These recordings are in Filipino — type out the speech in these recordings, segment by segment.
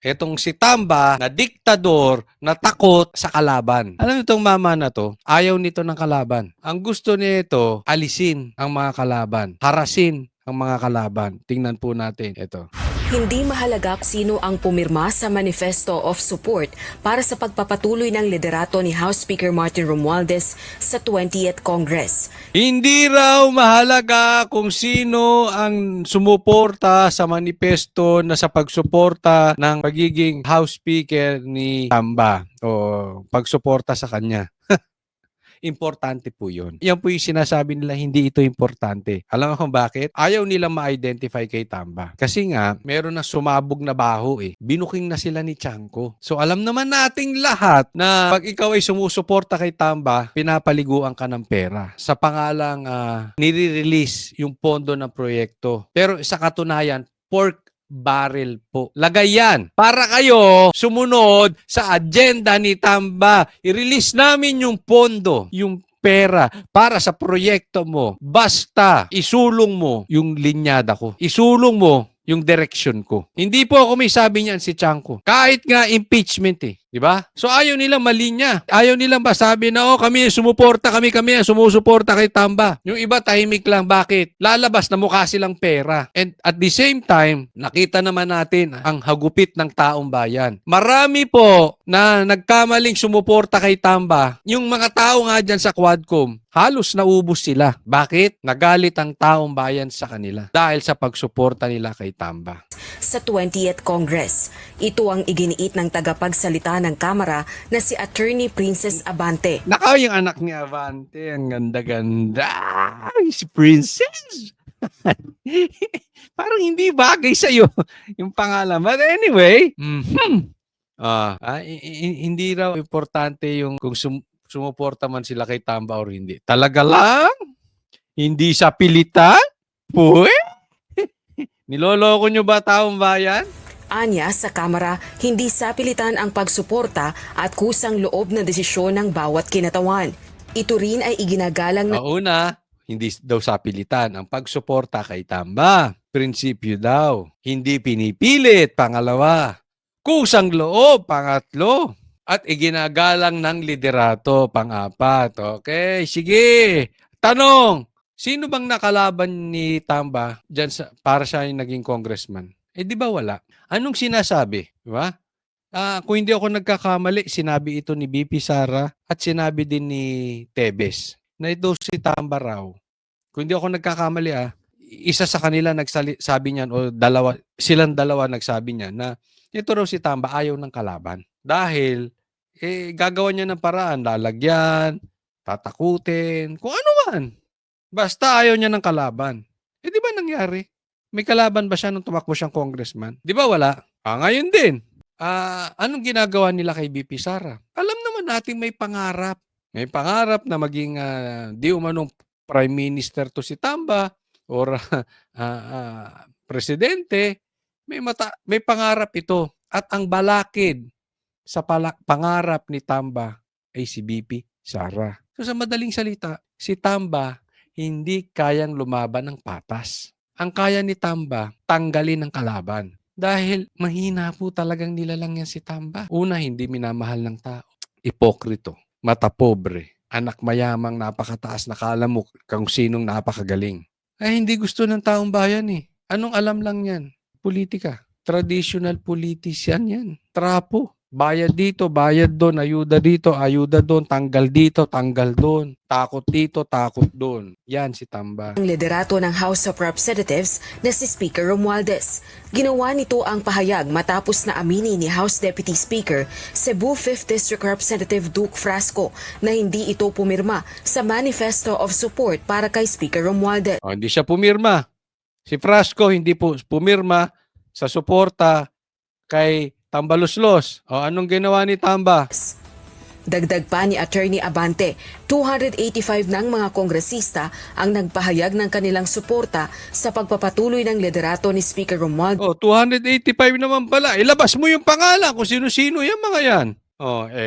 Etong si Tamba na diktador na takot sa kalaban. Alam niyo itong mama na to, ayaw nito ng kalaban. Ang gusto nito, alisin ang mga kalaban, harasin ang mga kalaban. Tingnan po natin ito. Hindi mahalaga kung sino ang pumirma sa Manifesto of Support para sa pagpapatuloy ng liderato ni House Speaker Martin Romualdez sa 20th Congress. Hindi raw mahalaga kung sino ang sumuporta sa manifesto na sa pagsuporta ng pagiging House Speaker ni Tamba o pagsuporta sa kanya. Importante po yun. Yan po yung sinasabi nila, hindi ito importante. Alam mo kung bakit? Ayaw nilang ma-identify kay Tamba. Kasi nga, meron na sumabog na baho eh. Binuking na sila ni Chanco. So alam naman nating lahat na pag ikaw ay sumusuporta kay Tamba, pinapaliguan ka ng pera. Sa pangalang nire-release yung pondo ng proyekto. Pero sa katunayan, pork barrel po. Lagay yan para kayo sumunod sa agenda ni Tamba. I-release namin yung pondo, yung pera para sa proyekto mo. Basta isulong mo yung linyada ko. Isulong mo yung direction ko. Hindi po ako may sabi niyan si Chanco. Kahit nga impeachment eh. Diba? So ayaw nilang malinya. Ayaw nilang masabi na kami sumuporta, kami sumusuporta kay Tamba. Yung iba tahimik lang. Bakit? Lalabas na mukha silang pera. And at the same time, nakita naman natin ang hagupit ng taong bayan. Marami po na nagkamaling sumuporta kay Tamba. Yung mga tao nga dyan sa Quadcom, halos naubos sila. Bakit? Nagalit ang taong bayan sa kanila dahil sa pagsuporta nila kay Tamba. Sa 20th Congress, ito ang iginiit ng tagapagsalita ng Kamara na si Attorney Princess Abante. Nakaw yung anak ni Abante, ang ganda-ganda. Ay, si Princess. Parang hindi bagay sa'yo yung pangalan. But anyway, hindi raw importante yung kung sumuporta man sila kay Tamba or hindi. Talaga lang? Hindi sa pilitan? Puwe? Niloloko nyo ba taong bayan? Anya sa Kamara, hindi sapilitan ang pagsuporta at kusang loob na desisyon ng bawat kinatawan. Ito rin ay iginagalang na Una, hindi daw sapilitan ang pagsuporta kay Tamba. Prinsipyo daw. Hindi pinipilit. Pangalawa, kusang loob. Pangatlo. At iginagalang ng liderato. Pang-apat. Okay, sige. Tanong, sino bang nakalaban ni Tamba dyan para siya yung naging congressman? Di ba wala? Anong sinasabi? Di ba? Kung hindi ako nagkakamali, sinabi ito ni BP Sara at sinabi din ni Tebes na ito si Tamba raw. Kung hindi ako nagkakamali isa sa kanila sabi niyan o silang dalawa nagsabi niya na ito raw si Tamba ayaw ng kalaban. Dahil gagawa niya ng paraan, lalagyan, tatakutin, kung ano man. Basta ayaw niya ng kalaban. Di ba nangyari? May kalaban ba siya nung tumakbo siyang congressman? Di ba wala? Ngayon din. Anong ginagawa nila kay BP Sara? Alam naman natin may pangarap. May pangarap na maging di umanong prime minister to si Tamba or presidente. May pangarap ito. At ang balakid sa pangarap ni Tamba ay si BP Sara. So sa madaling salita, si Tamba hindi kayang lumaban ng patas. Ang kaya ni Tamba, tanggalin ang kalaban. Dahil mahina po talagang nilalang yan si Tamba. Una, hindi minamahal ng tao. Ipokrito, matapobre, anak mayamang napakataas na kala mo kung sinong napakagaling. Hindi gusto ng taong bayan eh. Anong alam lang yan? Politika. Traditional politician yan. Trapo. Bayad dito, bayad doon, ayuda dito, ayuda doon, tanggal dito, tanggal doon, takot dito, takot doon. Yan si Tamba. Ang liderato ng House of Representatives na si Speaker Romualdez. Ginawa nito ang pahayag matapos na aminin ni House Deputy Speaker Cebu 5th District Representative Duke Frasco na hindi ito pumirma sa Manifesto of Support para kay Speaker Romualdez. Hindi siya pumirma. Si Frasco hindi po pumirma sa suporta kay Tambaluslos. Anong ginawa ni Tamba? Dagdag pa ni Attorney Abante, 285 ng mga kongresista ang nagpahayag ng kanilang suporta sa pagpapatuloy ng liderato ni Speaker Romualdez. 285 naman pala. Ilabas mo yung pangalan kung sino-sino yan mga yan.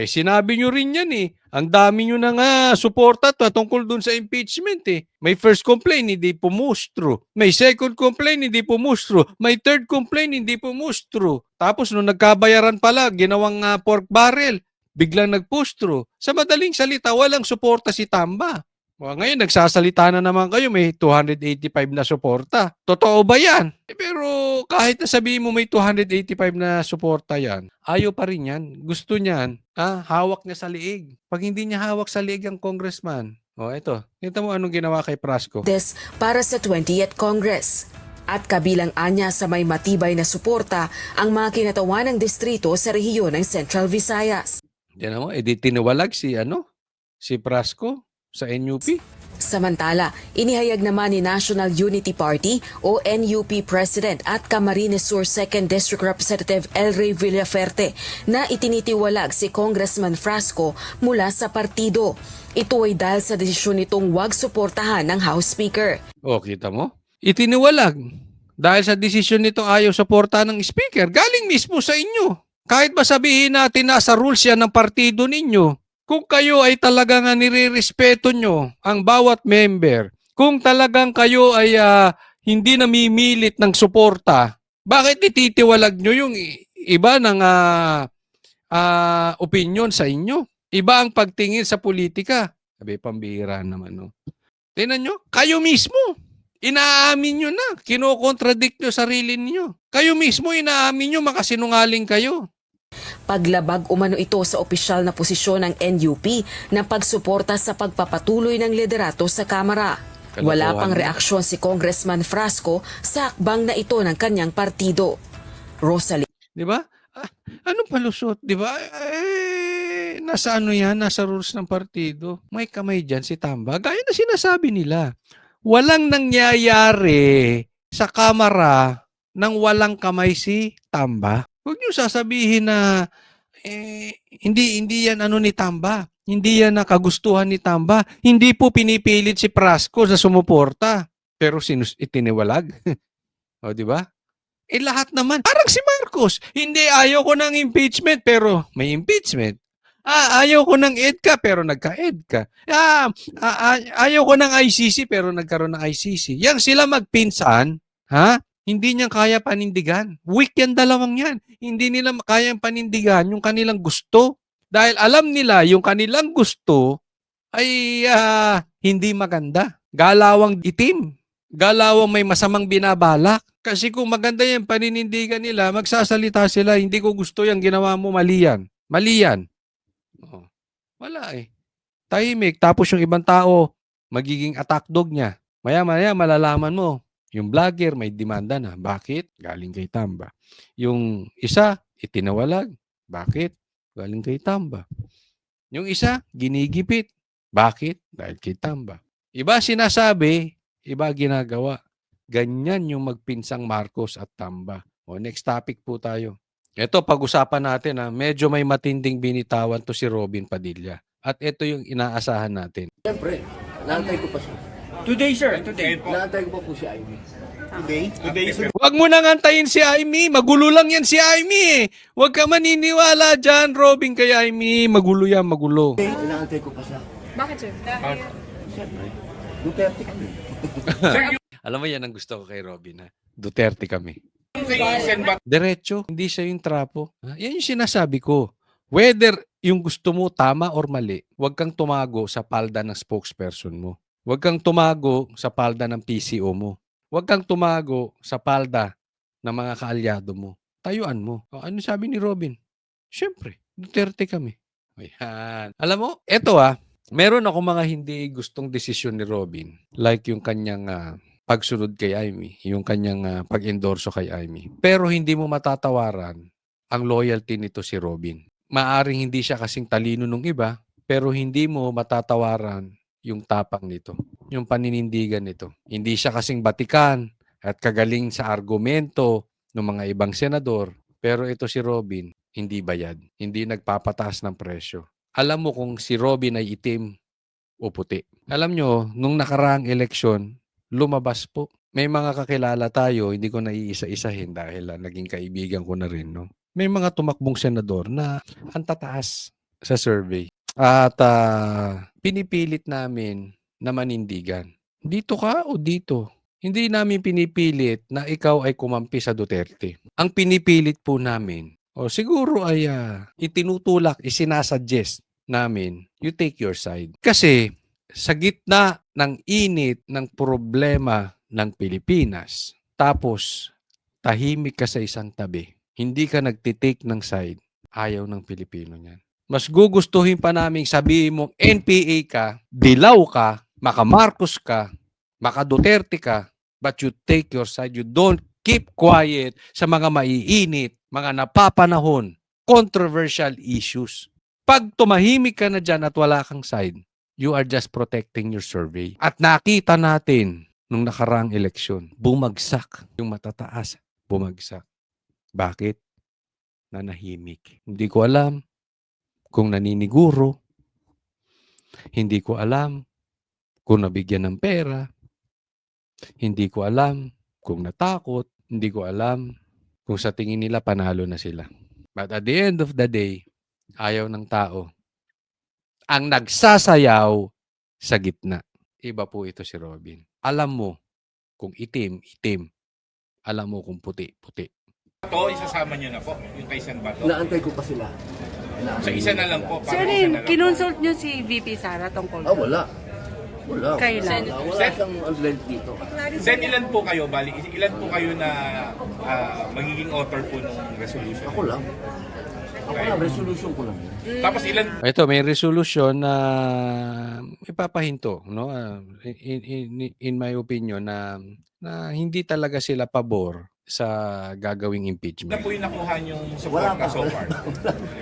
Sinabi nyo rin yan eh. Ang dami nyo na nga suporta tungkol dun sa impeachment eh. May first complaint, hindi pumustro. May second complaint, hindi pumustro. May third complaint, hindi pumustro. Tapos nung nagkabayaran pala, ginawang pork barrel, biglang nagpustro. Sa madaling salita, walang suporta si Tamba. Ngayon, nagsasalita na naman kayo, may 285 na suporta. Totoo ba yan? Pero kahit na sabihin mo may 285 na suporta yan, ayaw pa rin yan. Gusto niyan, hawak niya sa liig. Pag hindi niya hawak sa liig ang congressman, ito. Kita mo anong ginawa kay Prasco. This para sa 20th Congress. At kabilang anya sa may matibay na suporta ang mga kinatawan ng distrito sa rehiyon ng Central Visayas. Yan mo, tiniwalag si Prasco sa NUP. Samantala, inihayag naman ni National Unity Party o NUP President at Camarines Sur 2nd District Representative El Rey Villaferte na itinitiwalag si Congressman Frasco mula sa partido. Ito ay dahil sa desisyon nitong huwag suportahan ng House Speaker. Kita mo? Itiniwalag. Dahil sa desisyon nito ayaw suportahan ng Speaker. Galing mismo sa inyo. Kahit ba sabihin natin nasa rules yan ng partido ninyo, kung kayo ay talagang nire-respeto nyo ang bawat member, kung talagang kayo ay hindi namimilit ng suporta, bakit ititiwalag nyo yung iba ng opinion sa inyo? Iba ang pagtingin sa politika. Sabi, pambihira naman. No? Tingnan nyo, kayo mismo, inaamin nyo na, kinokontradict nyo sarili niyo. Kayo mismo inaamin nyo, makasinungaling kayo. Paglabag umano ito sa opisyal na posisyon ng NUP na pagsuporta sa pagpapatuloy ng liderato sa Kamara. Wala pang reaksyon si Congressman Frasco sa akbang na ito ng kanyang partido. Rosalie. Di ba? Anong palusot? Di ba? Nasa yan? Nasa rules ng partido. May kamay dyan si Tamba. Gaya na sinasabi nila. Walang nangyayari sa Kamara nang walang kamay si Tamba. Huwag niyo sasabihin na hindi yan ni Tamba. Hindi yan nakagustuhan ni Tamba. Hindi po pinipilit si Prasco sa sumuporta. Pero itiniwalag. Di ba? Lahat naman. Parang si Marcos. Hindi, ayaw ko ng impeachment pero may impeachment. Ayaw ko ng EDCA pero nagka-EDCA. Ayaw ko ng ICC pero nagkaroon ng ICC. Yang sila magpinsan, hindi niya kaya panindigan. Weak yan dalawang yan. Hindi nila kayang panindigan yung kanilang gusto. Dahil alam nila yung kanilang gusto ay hindi maganda. Galawang itim. Galawang may masamang binabalak. Kasi kung maganda yung paninindigan nila, magsasalita sila, hindi ko gusto yung ginawa mo, mali yan. Mali yan. Wala eh. Tahimik. Tapos yung ibang tao, magiging attack dog niya. Maya-maya malalaman mo. Yung vlogger may demanda na. Bakit? Galing kay Tamba. Yung isa, itinawalag. Bakit? Galing kay Tamba. Yung isa, ginigipit. Bakit? Dahil kay Tamba. Iba sinasabi, iba ginagawa. Ganyan yung magpinsang Marcos at Tamba. Next topic po tayo. Ito, pag-usapan natin. Medyo may matinding binitawan to si Robin Padilla. At ito yung inaasahan natin. Siyempre, naantay ko pa siya. Today, sir. Today. Naantay ko pa po si Ivy. Today, sir. Huwag mo nang antayin si Amy. Magulo lang yan si Amy. Huwag ka maniniwala dyan, Robin, kay Amy. Magulo yan, magulo. Inaantay ko pa siya. Bakit, sir? Siyempre, Duterte kami. Alam mo yan ang gusto ko kay Robin. Duterte kami. Diretso, hindi siya yung trapo. Yan yung sinasabi ko. Whether yung gusto mo tama or mali, huwag kang tumago sa palda ng spokesperson mo. Huwag kang tumago sa palda ng PCO mo. Huwag kang tumago sa palda ng mga kaalyado mo. Tayuan mo. Ano sabi ni Robin? Siyempre, Duterte kami. Ayan. Alam mo, eto meron ako mga hindi gustong desisyon ni Robin. Like yung kanyang pagsunod kay Amy. Yung kanyang pag-endorso kay Amy. Pero hindi mo matatawaran ang loyalty nito si Robin. Maaring hindi siya kasing talino nung iba, pero hindi mo matatawaran yung tapang nito, yung paninindigan nito. Hindi siya kasing batikan at kagaling sa argumento ng mga ibang senador, pero ito si Robin, hindi bayad, hindi nagpapataas ng presyo. Alam mo kung si Robin ay itim o puti. Alam nyo, nung nakaraang eleksyon, lumabas po. May mga kakilala tayo, hindi ko naiisa-isahin dahil naging kaibigan ko na rin. No? may mga tumakbong senador na ang tataas sa survey. At pinipilit namin na manindigan. Dito ka o dito? Hindi namin pinipilit na ikaw ay kumampi sa Duterte. Ang pinipilit po namin, o siguro ay itinutulak, isinasuggest namin, you take your side. Kasi sa gitna ng init ng problema ng Pilipinas, tapos tahimik ka sa isang tabi, hindi ka nagtitake ng side, ayaw ng Pilipino niyan. Mas gugustuhin pa naming sabihin mong NPA ka, dilaw ka, maka Marcos ka, maka Duterte ka, but you take your side. You don't keep quiet sa mga maiinit, mga napapanahon, controversial issues. Pag tumahimik ka na dyan at wala kang side, you are just protecting your survey. At nakita natin nung nakaraang eleksyon, bumagsak yung matataas. Bumagsak. Bakit? Nanahimik. Hindi ko alam kung naniniguro. Hindi ko alam kung nabigyan ng pera. Hindi ko alam kung natakot. Hindi ko alam kung sa tingin nila panalo na sila. But at the end of the day, ayaw ng tao. Ang nagsasayaw sa gitna. Iba po ito si Robin. Alam mo kung itim, itim. Alam mo kung puti, puti. Bato, isasama niyo na po, yung kay San Bato. Inaantay ko pa sila. So isa na lang po. Sir, parang isa na lang po. kinonsult nyo si VP Sara tungkol Ah, wala. Wala. Kailan? Wala siyang unlent dito. Sen, ilan po kayo, bali? Ilan po kayo na magiging author po ng resolution? Ako lang. Ako lang, resolution ko lang. Tapos ilan Ito, may resolution na ipapahinto, no? In my opinion, na hindi talaga sila pabor sa gagawing na impeachment. po yung nakuha yung Wala support pa. na so far?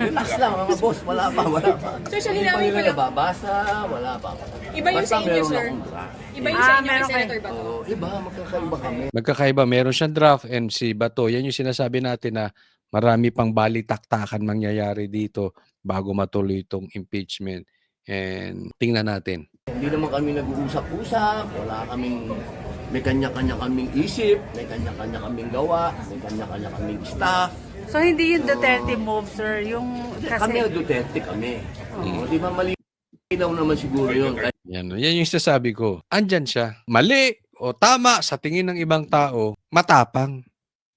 Relax lang mga boss. Wala pa. Wala pa. Sir, so Hindi pa linawin nila ko lang. nababasa. Wala pa. Iba yung Basta sa inyo, meron sir. akong draft. Iba yung sa inyo kay meron kayo. Senator Bato. Oo, iba. Magkakaiba kami. Magkakaiba, meron siyang draft and si Bato, yan yung sinasabi natin na marami pang balitaktakan mangyayari dito bago matuloy itong impeachment. And tingnan natin. Hindi naman kami nag-uusap-usap. Wala kaming... May kanya-kanya kaming isip. May kanya-kanya kaming gawa. May kanya-kanya kaming staff. So, hindi yung Duterte move, sir. Yung Kami kasi... ang Duterte kami. Di ba malinaw naman siguro yun. Yan yung sasabi ko. Andyan siya. Mali o tama sa tingin ng ibang tao, matapang.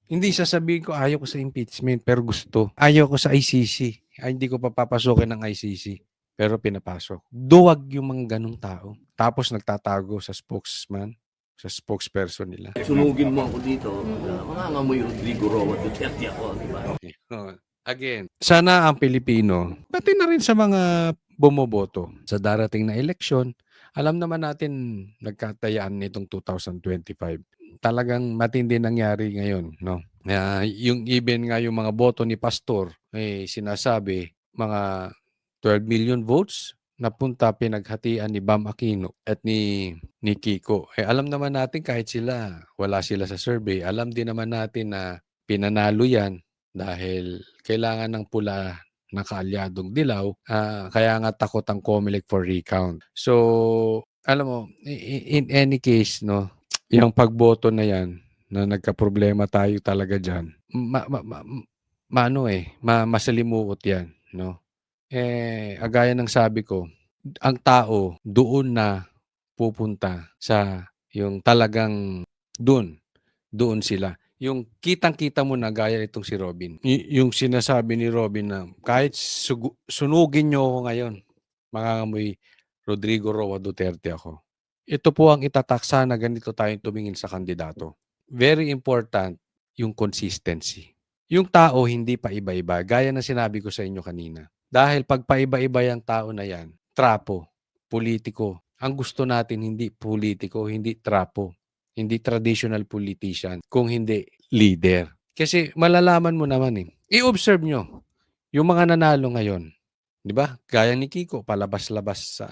Hindi sasabihin ko ayaw ko sa impeachment pero gusto. Ayaw ko sa ICC. Ay, hindi ko papapasukin ng ICC. Pero pinapasok. Duwag yung mga ganong tao. Tapos nagtatago sa spokesman, sa spokesperson nila. Sunugin mo ako dito. Mga ngamoy Rodrigo Roa Duterte ako. Di ba? Again, sana ang Pilipino, pati na rin sa mga bumoboto sa darating na eleksyon, alam naman natin nagkatayaan nitong 2025. Talagang matindi nangyari ngayon, no? Yung even nga yung mga boto ni Pastor, sinasabi mga 12 million votes napunta pinaghatian ni Bam Aquino at ni Kiko. Alam naman natin kahit wala sila sa survey, alam din naman natin na pinanalo yan dahil kailangan ng pula na kaalyadong dilaw, kaya nga takot ang COMELEC for recount. So, alam mo, in any case, no, yung pagboto na yan, na nagka-problema tayo talaga dyan, masalimuot yan, no? Agaya ng sabi ko, ang tao doon na pupunta sa yung talagang doon sila. Yung kitang-kita mo na gaya itong si Robin. Yung sinasabi ni Robin na kahit sunugin nyo ako ngayon, mangangamoy Rodrigo Roa Duterte ako. Ito po ang itataksa na ganito tayong tumingin sa kandidato. Very important yung consistency. Yung tao hindi pa iba-iba. Gaya na sinabi ko sa inyo kanina. Dahil pag paiba-iba yung tao na yan, trapo, politiko. Ang gusto natin hindi politiko, hindi trapo. Hindi traditional politician, kung hindi leader. Kasi malalaman mo naman I-observe nyo, yung mga nanalo ngayon, di ba? Gaya ni Kiko, palabas-labas sa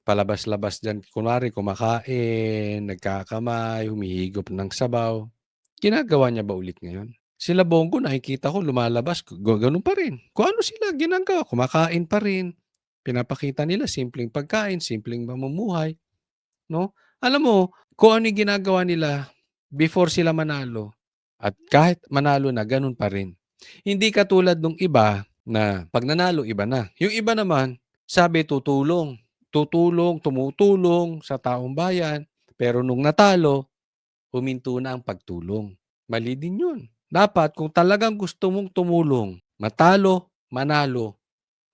palabas-labas dyan. Kunwari, kumakain, nagkakamay, humihigop ng sabaw. Ginagawa niya ba ulit ngayon? Sila Bongo, nakikita ko, lumalabas, ganun pa rin. Kung ano sila ginagawa, kumakain pa rin. Pinapakita nila, simpleng pagkain, simpleng mamumuhay. No? Alam mo, kung ano yung ginagawa nila before sila manalo, at kahit manalo na, ganun pa rin. Hindi katulad nung iba na pag nanalo, iba na. Yung iba naman, sabi tutulong. Tutulong, tumutulong sa taong bayan. Pero nung natalo, huminto na ang pagtulong. Mali din yun. Dapat kung talagang gusto mong tumulong, matalo, manalo,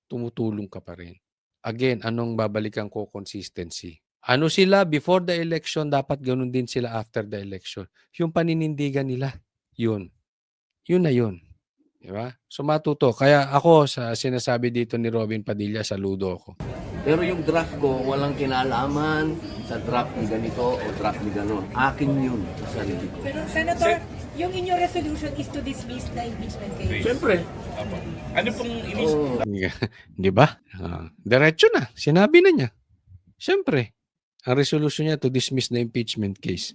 tumutulong ka pa rin. Again, anong babalikan ko? Consistency. Ano sila before the election, dapat ganun din sila after the election. Yung paninindigan nila, yun. Yun na yun. Diba? So matuto. Kaya ako sa sinasabi dito ni Robin Padilla, saludo ako. Pero yung draft ko, walang kinalaman sa draft ni ganito o draft ni ganon. Akin yun sa sarili ko. Pero Senator, yung inyong resolution is to dismiss the impeachment case. Siyempre. Apo. Ano pong inis? Oo. Di ba? Diretso na. Sinabi na niya. Siyempre, ang resolution niya to dismiss the impeachment case.